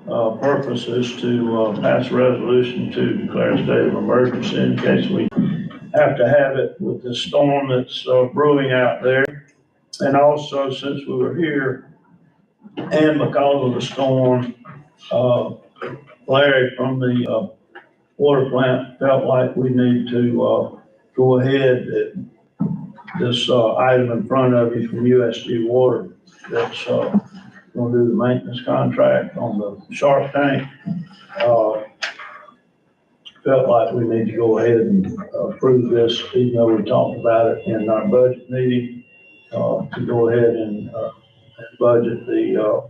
purpose is to pass a resolution to declare a state of emergency in case we have to have it with the storm that's brewing out there. And also, since we were here and because of the storm, Larry from the water plant felt like we need to go ahead. This item in front of you from USG Water that's going to do the maintenance contract on the shark tank. Felt like we need to go ahead and approve this, even though we talked about it in our budget meeting, to go ahead and budget the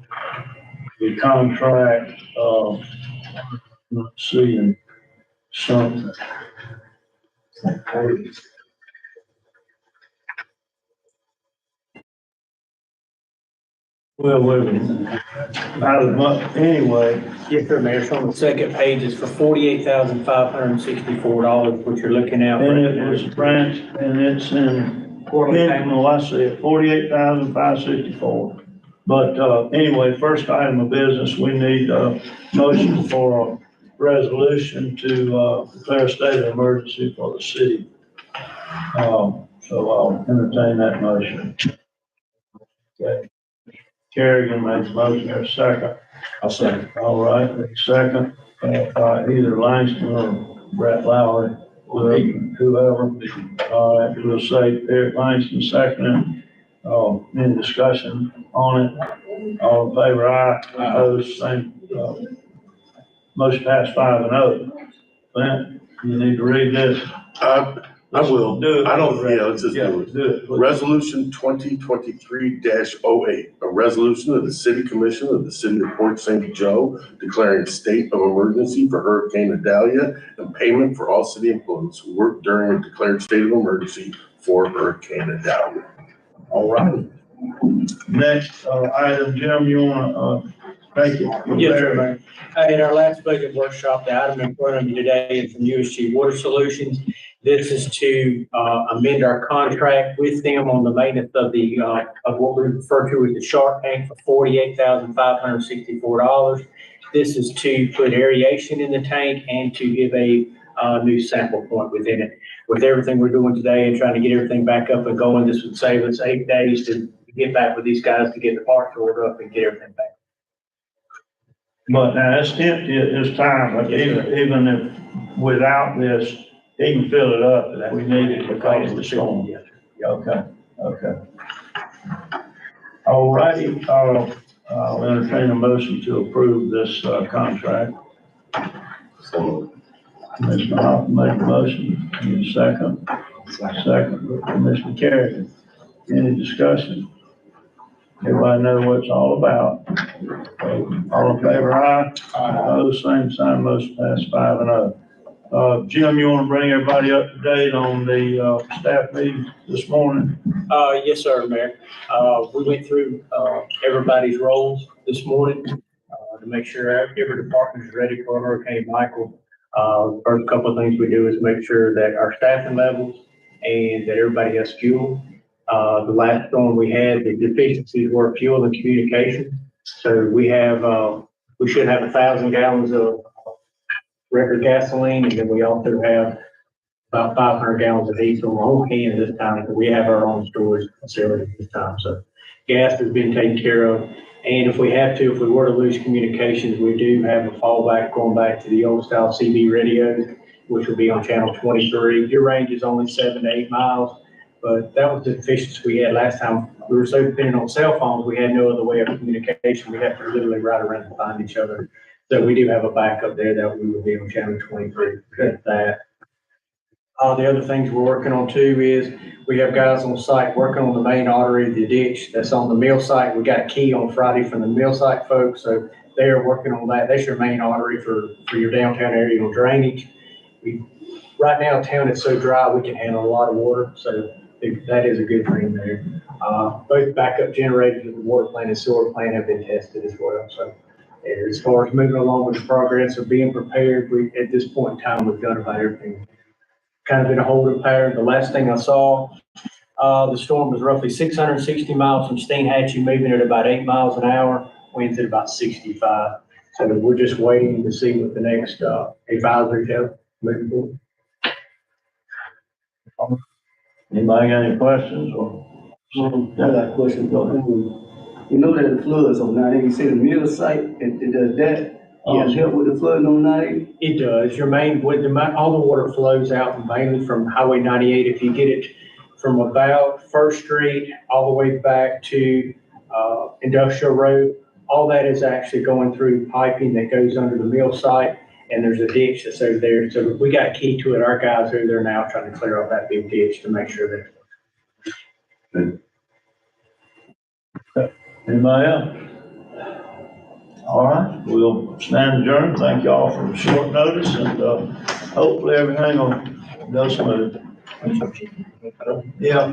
contract. Let's see, and something. Well, anyway. Yes, sir, Mayor. So on the second page is for $48,564, which you're looking at. And it was branch, and it's in, well, I see it, 48,564. But anyway, first item of business, we need a motion for a resolution to declare a state of emergency for the city. So I'll entertain that motion. Okay. Kerrigan makes a motion, there's a second. I'll second. All right, second, either Langston or Brett Lowry, whoever. All right, we'll say Eric Langston second. Any discussion on it? All in favor, aye. Opposed, same. Motion passed 5-0. Clint, you need to read this. I will. Do it. I don't, yeah, let's just do it. Do it. Resolution 2023-08, a resolution of the City Commission of the City of Port St. Joe declaring a state of emergency for Hurricane Idelia and payment for all city employees who work during a declared state of emergency for Hurricane Idelia. All right. Next item, Jim, you want to take it? Yes, sir. In our last budget workshop, the item in front of you today is from USG Water Solutions. This is to amend our contract with them on the maintenance of the of what we refer to as the shark tank for $48,564. This is to put aeration in the tank and to give a new sample point within it. With everything we're doing today and trying to get everything back up and going, this would save us 8 days to get back with these guys to get the parts ordered up and get everything back. But now it's empty at this time, but even if without this, he can fill it up if we need it because of the storm. Okay, okay. All righty, I'll entertain a motion to approve this contract. So, Commissioner Hoffman made the motion. Need a second? Second, Commissioner Kerrigan. Any discussion? Everybody know what it's all about. All in favor, aye. Opposed, same sign, motion passed 5-0. Jim, you want to bring everybody up to date on the staff meeting this morning? Yes, sir, Mayor. We went through everybody's roles this morning to make sure every department is ready for Hurricane Michael. First couple of things we do is make sure that our staffing levels and that everybody has fuel. The last storm we had, the deficiencies were fuel and communication. So we should have 1,000 gallons of record gasoline, and then we also have about 500 gallons of diesel on hand this time, because we have our own storage facility this time. So gas has been taken care of. And if we have to, if we were to lose communications, we do have a fallback going back to the old style CB radios, which will be on channel 23. Your range is only 7 to 8 miles, but that was the deficiency we had last time. We were so dependent on cell phones, we had no other way of communication. We had to literally ride around to find each other. So we do have a backup there that we will be on channel 23. Cut that. The other things we're working on too is we have guys on site working on the main artery of the ditch that's on the mill site. We got a key on Friday from the mill site folks, so they're working on that. That's your main artery for your downtown area on drainage. Right now, town is so dry, we can handle a lot of water, so that is a good thing there. Both backup generators at the water plant and sewer plant have been tested as well. So as far as moving along with the progress of being prepared, at this point in time, we've done about everything. Kind of in a holding pattern. The last thing I saw, the storm was roughly 660 miles from Steinhatchee, moving at about 8 miles an hour, winds at about 65. So we're just waiting to see what the next, advisory have moving forward. Anybody got any questions or? I got a question, though. You know that the floods on 98, you say the mill site, it does that, help with the flooding on 98? It does. Your main, all the water flows out mainly from Highway 98. If you get it from about First Street all the way back to Industrial Road, all that is actually going through piping that goes under the mill site, and there's a ditch that's over there. So we got a key to it. Our guys are there now trying to clear up that big ditch to make sure that. Anybody else? All right, we'll stand adjourned. Thank y'all for the short notice, and hopefully everything will go smooth. Yeah.